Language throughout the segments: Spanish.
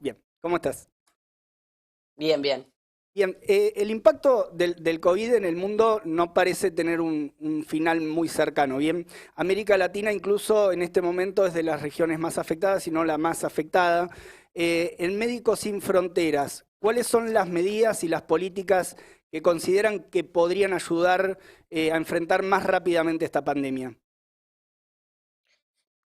Bien, ¿cómo estás? Bien, bien. Bien, el impacto del COVID en el mundo no parece tener un final muy cercano. Bien, América Latina incluso en este momento es de las regiones más afectadas, si no la más afectada. En Médicos Sin Fronteras, ¿cuáles son las medidas y las políticas que consideran que podrían ayudar a enfrentar más rápidamente esta pandemia?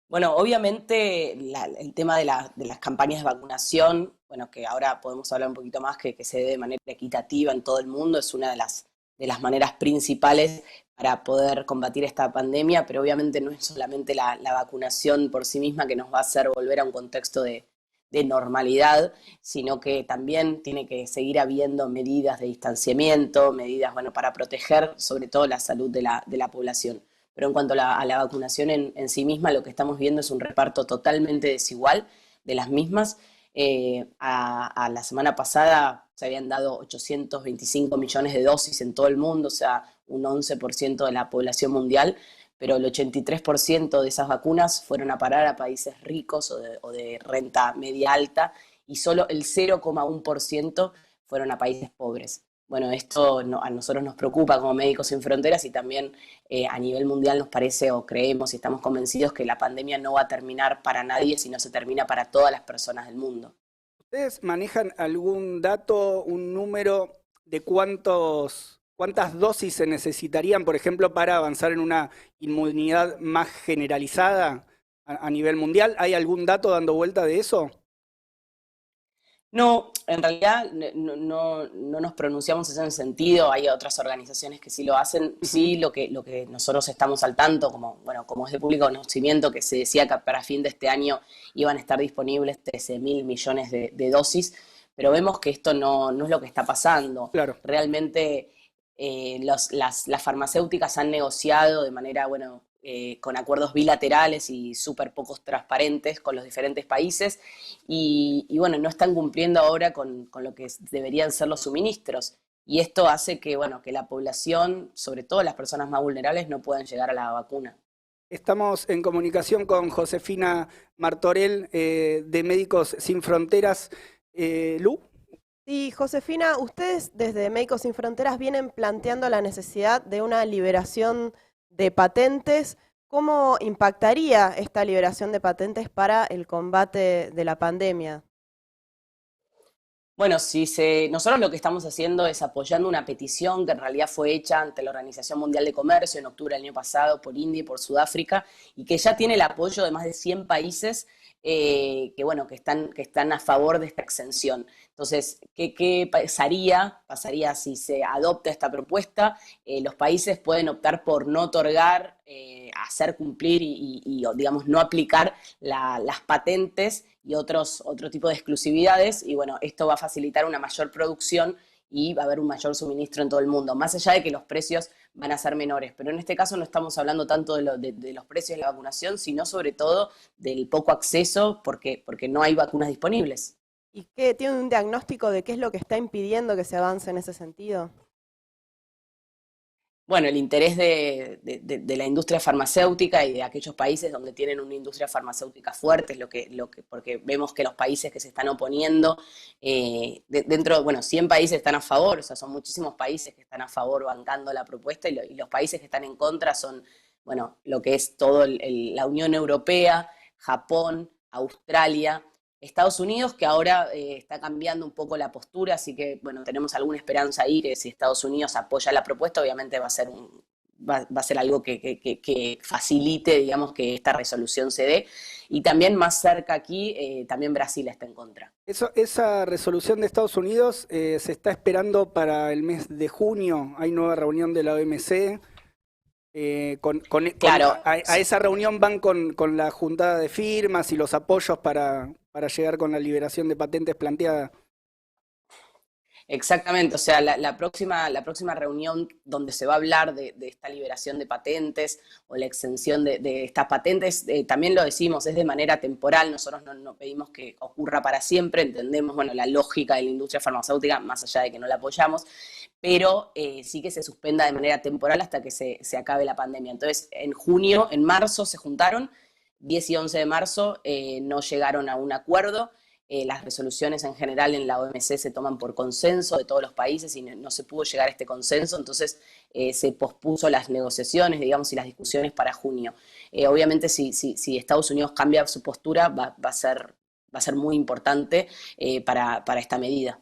Bueno, obviamente el tema de las campañas de vacunación, bueno, que ahora podemos hablar un poquito más, que se dé de manera equitativa en todo el mundo, es una de las maneras principales para poder combatir esta pandemia, pero obviamente no es solamente la vacunación por sí misma que nos va a hacer volver a un contexto de normalidad, sino que también tiene que seguir habiendo medidas de distanciamiento, medidas, bueno, para proteger sobre todo la salud de la población. Pero en cuanto a la vacunación en sí misma, lo que estamos viendo es un reparto totalmente desigual de las mismas. A la semana pasada se habían dado 825 millones de dosis en todo el mundo, o sea, un 11% de la población mundial, pero el 83% de esas vacunas fueron a parar a países ricos o de renta media alta y solo el 0,1% fueron a países pobres. Bueno, esto a nosotros nos preocupa como Médicos Sin Fronteras y también a nivel mundial nos parece o creemos y estamos convencidos que la pandemia no va a terminar para nadie, sino se termina para todas las personas del mundo. ¿Ustedes manejan algún dato, un número de cuántas dosis se necesitarían, por ejemplo, para avanzar en una inmunidad más generalizada a nivel mundial? ¿Hay algún dato dando vuelta de eso? No, en realidad no nos pronunciamos en ese sentido, hay otras organizaciones que sí lo hacen, Ujú. sí lo que nosotros estamos al tanto, como, bueno, como es de público conocimiento, que se decía que para fin de este año iban a estar disponibles 13.000 millones de dosis, pero vemos que esto no es lo que está pasando. Claro. Realmente las farmacéuticas han negociado de manera, bueno, con acuerdos bilaterales y súper pocos transparentes con los diferentes países bueno, no están cumpliendo ahora con lo que deberían ser los suministros. Y esto hace que, bueno, que la población, sobre todo las personas más vulnerables, no puedan llegar a la vacuna. Estamos en comunicación con Josefina Martorell, de Médicos Sin Fronteras. Lu. Sí, Josefina, ustedes desde Médicos Sin Fronteras vienen planteando la necesidad de una liberación de patentes. ¿Cómo impactaría esta liberación de patentes para el combate de la pandemia? Bueno, nosotros lo que estamos haciendo es apoyando una petición que en realidad fue hecha ante la Organización Mundial de Comercio en octubre del año pasado por India y por Sudáfrica y que ya tiene el apoyo de más de 100 países bueno, que están a favor de esta exención. Entonces, ¿qué pasaría? Pasaría si se adopta esta propuesta, los países pueden optar por no otorgar, hacer cumplir digamos, no aplicar las patentes y otro tipo de exclusividades, y bueno, esto va a facilitar una mayor producción y va a haber un mayor suministro en todo el mundo, más allá de que los precios van a ser menores. Pero en este caso no estamos hablando tanto de los precios de la vacunación, sino sobre todo del poco acceso porque no hay vacunas disponibles. ¿Y qué tiene un diagnóstico de qué es lo que está impidiendo que se avance en ese sentido? Bueno, el interés de la industria farmacéutica y de aquellos países donde tienen una industria farmacéutica fuerte, es porque vemos que los países que se están oponiendo, bueno, 100 países están a favor, o sea, son muchísimos países que están a favor bancando la propuesta y los países que están en contra son, bueno, lo que es todo la Unión Europea, Japón, Australia, Estados Unidos, que ahora está cambiando un poco la postura, así que bueno, tenemos alguna esperanza ahí que si Estados Unidos apoya la propuesta, obviamente va a ser algo que facilite, digamos, que esta resolución se dé. Y también más cerca aquí, también Brasil está en contra. Esa resolución de Estados Unidos se está esperando para el mes de junio. Hay nueva reunión de la OMC. Claro, A esa reunión van con la juntada de firmas y los apoyos para llegar con la liberación de patentes planteada. exactamente, o sea, la próxima reunión donde se va a hablar de esta liberación de patentes o la exención de estas patentes, también lo decimos, es de manera temporal, nosotros no pedimos que ocurra para siempre, entendemos, bueno, la lógica de la industria farmacéutica, más allá de que no la apoyamos, pero sí que se suspenda de manera temporal hasta que se acabe la pandemia. Entonces, en marzo se juntaron, 10 y 11 de marzo no llegaron a un acuerdo, las resoluciones en general en la OMC se toman por consenso de todos los países y no se pudo llegar a este consenso, entonces se pospuso las negociaciones, digamos, y las discusiones para junio. Obviamente si Estados Unidos cambia su postura va a ser muy importante para esta medida.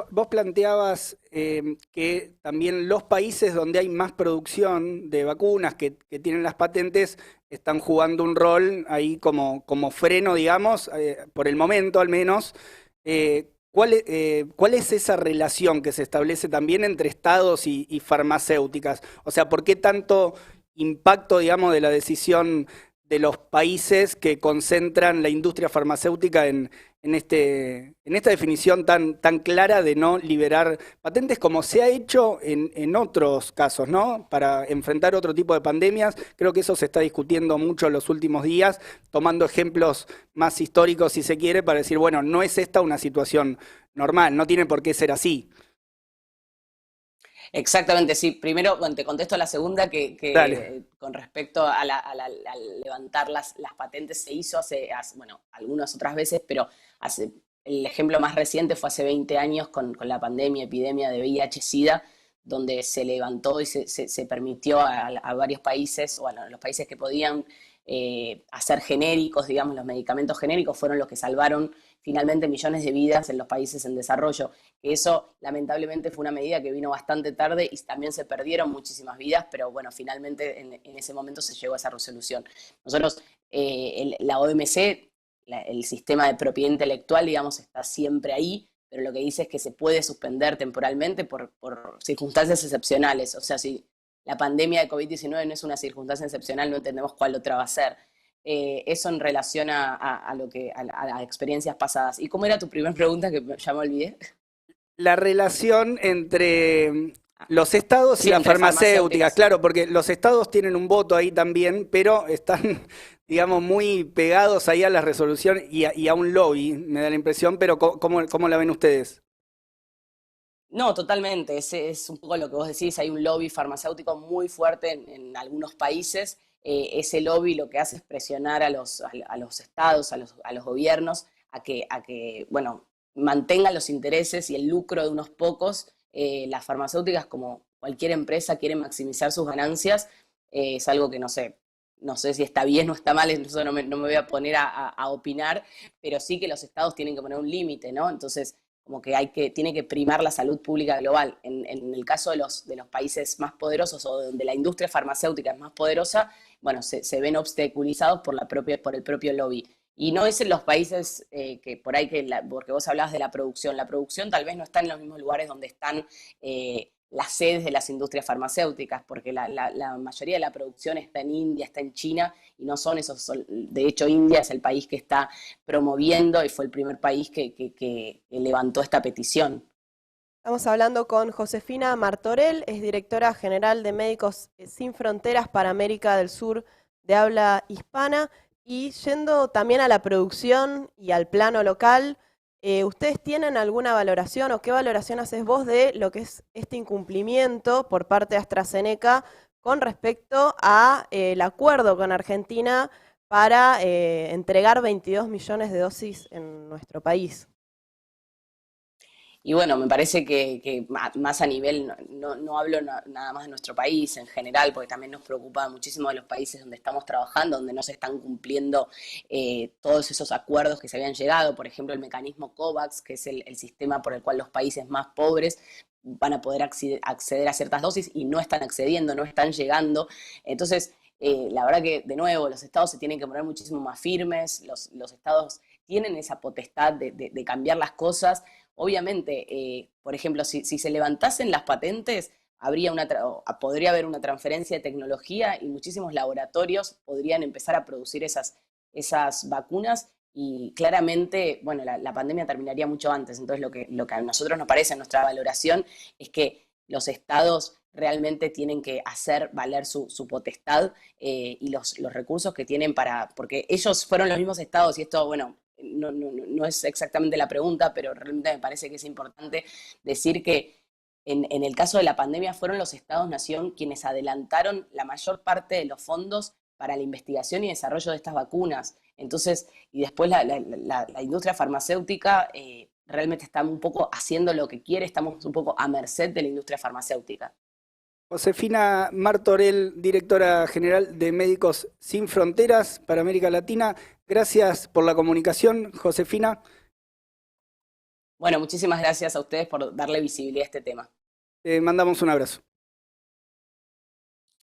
Vos planteabas que también los países donde hay más producción de vacunas que tienen las patentes están jugando un rol ahí como freno, digamos, por el momento al menos. ¿Cuál es esa relación que se establece también entre estados y farmacéuticas? O sea, ¿por qué tanto impacto, digamos, de la decisión de los países que concentran la industria farmacéutica en esta definición tan clara de no liberar patentes como se ha hecho en otros casos, ¿no? Para enfrentar otro tipo de pandemias? Creo que eso se está discutiendo mucho en los últimos días, tomando ejemplos más históricos, si se quiere, para decir, bueno, no es esta una situación normal, no tiene por qué ser así. Exactamente, sí. Primero, bueno, te contesto la segunda, que con respecto a levantar las patentes se hizo bueno, algunas otras veces, pero el ejemplo más reciente fue hace 20 años con la epidemia de VIH-Sida, donde se levantó y se permitió a varios países, o a los países que podían hacer genéricos, digamos, los medicamentos genéricos fueron los que salvaron finalmente millones de vidas en los países en desarrollo. Que eso, lamentablemente, fue una medida que vino bastante tarde y también se perdieron muchísimas vidas, pero bueno, finalmente en ese momento se llegó a esa resolución. Nosotros, la OMC, el sistema de propiedad intelectual, digamos, está siempre ahí, pero lo que dice es que se puede suspender temporalmente por circunstancias excepcionales. O sea, si la pandemia de COVID-19 no es una circunstancia excepcional, no entendemos cuál otra va a ser. Eso en relación a las experiencias pasadas. ¿Y cómo era tu primera pregunta, que ya me olvidé? La relación entre los estados y las farmacéuticas, claro, porque los estados tienen un voto ahí también, pero están, digamos, muy pegados ahí a la resolución y a un lobby, me da la impresión, pero ¿cómo la ven ustedes? No, totalmente. Es un poco lo que vos decís. Hay un lobby farmacéutico muy fuerte en algunos países. Ese lobby lo que hace es presionar a los estados, a los gobiernos, a que bueno, mantengan los intereses y el lucro de unos pocos. Las farmacéuticas, como cualquier empresa, quieren maximizar sus ganancias. Es algo que no sé si está bien o está mal, eso no me voy a poner a opinar, pero sí que los estados tienen que poner un límite, ¿no? Entonces, como que tiene que primar la salud pública global. En el caso de los países más poderosos o donde la industria farmacéutica es más poderosa, bueno, se ven obstaculizados por el propio lobby. Y no es en los países que por ahí, porque vos hablabas de la producción tal vez no está en los mismos lugares donde están las sedes de las industrias farmacéuticas, porque la mayoría de la producción está en India, está en China, y no son esos. De hecho, India es el país que está promoviendo y fue el primer país que levantó esta petición. Estamos hablando con Josefina Martorell, es directora general de Médicos Sin Fronteras para América del Sur de habla hispana. Y yendo también a la producción y al plano local, ¿ustedes tienen alguna valoración o qué valoración haces vos de lo que es este incumplimiento por parte de AstraZeneca con respecto a el acuerdo con Argentina para entregar 22 millones de dosis en nuestro país? Y bueno, me parece que más a nivel, no hablo nada más de nuestro país en general, porque también nos preocupa muchísimo de los países donde estamos trabajando, donde no se están cumpliendo todos esos acuerdos que se habían llegado. Por ejemplo, el mecanismo COVAX, que es el sistema por el cual los países más pobres van a poder acceder a ciertas dosis y no están accediendo, no están llegando. Entonces, la verdad que, de nuevo, los estados se tienen que poner muchísimo más firmes, los estados tienen esa potestad de cambiar las cosas. Obviamente, por ejemplo, si se levantasen las patentes, podría haber una transferencia de tecnología y muchísimos laboratorios podrían empezar a producir esas vacunas y claramente, bueno, la pandemia terminaría mucho antes. Entonces, lo que a nosotros nos parece, en nuestra valoración, es que los estados realmente tienen que hacer valer su potestad y los recursos que tienen porque ellos fueron los mismos estados, y esto, bueno, no es exactamente la pregunta, pero realmente me parece que es importante decir que en el caso de la pandemia fueron los estados-nación quienes adelantaron la mayor parte de los fondos para la investigación y desarrollo de estas vacunas. Entonces, y después la industria farmacéutica realmente está un poco haciendo lo que quiere, estamos un poco a merced de la industria farmacéutica. Josefina Martorell, directora general de Médicos Sin Fronteras para América Latina. Gracias por la comunicación, Josefina. Bueno, muchísimas gracias a ustedes por darle visibilidad a este tema. Te mandamos un abrazo.